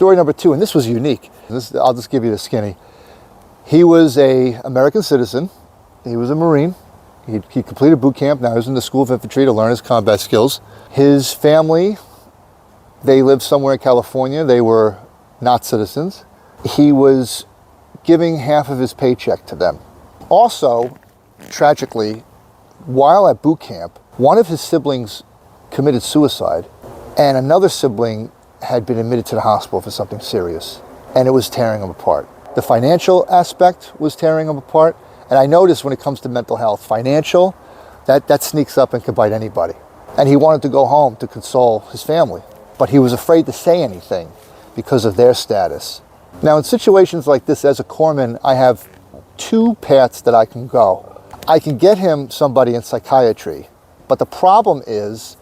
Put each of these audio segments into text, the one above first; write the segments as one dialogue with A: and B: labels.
A: story number 2, and this was unique. I'll just give you the skinny. He was an American citizen. He was a Marine. He completed boot camp. Now he was in the School of Infantry to learn his combat skills. His family, they lived somewhere in California. They were not citizens. He was giving half of his paycheck to them. Also, tragically, while at boot camp, one of his siblings committed suicide, and another sibling had been admitted to the hospital for something serious, and it was tearing him apart. The financial aspect was tearing him apart, and I noticed when it comes to mental health, financial, that sneaks up and can bite anybody. And he wanted to go home to console his family, but he was afraid to say anything because of their status. Now, in situations like this, as a corpsman, I have 2 paths that I can go. I can get him somebody in psychiatry, but the problem is,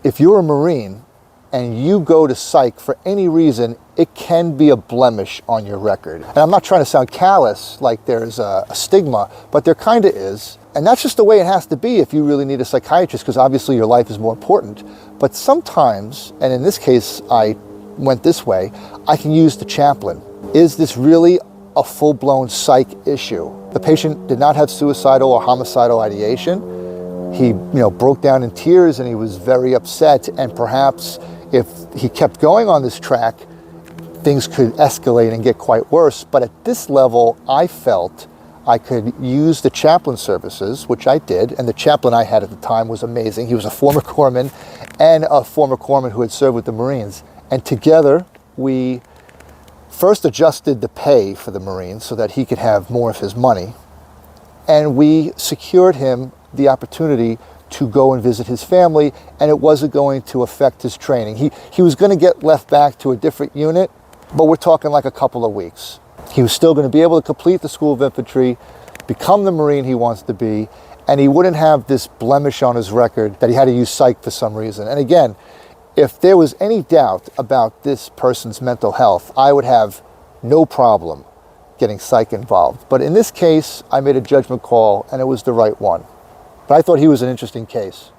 A: if you're a Marine and you go to psych for any reason, it can be a blemish on your record. And I'm not trying to sound callous, like there's a stigma, but there kind of is. And that's just the way it has to be if you really need a psychiatrist, because obviously your life is more important. But sometimes, and in this case I went this way, I can use the chaplain. Is this really a full-blown psych issue? The patient did not have suicidal or homicidal ideation. He, broke down in tears and he was very upset, and perhaps if he kept going on this track, things could escalate and get quite worse. But at this level, I felt I could use the chaplain services, which I did, and the chaplain I had at the time was amazing. He was a former corpsman and a former corpsman who had served with the Marines. And together, we first adjusted the pay for the Marines so that he could have more of his money. And we secured him the opportunity to go and visit his family, and it wasn't going to affect his training. He was going to get left back to a different unit, but we're talking like a couple of weeks. He was still going to be able to complete the School of Infantry, become the Marine he wants to be, and he wouldn't have this blemish on his record that he had to use psych for some reason. And again, if there was any doubt about this person's mental health, I would have no problem getting psych involved. But in this case, I made a judgment call, and it was the right one. But I thought he was an interesting case.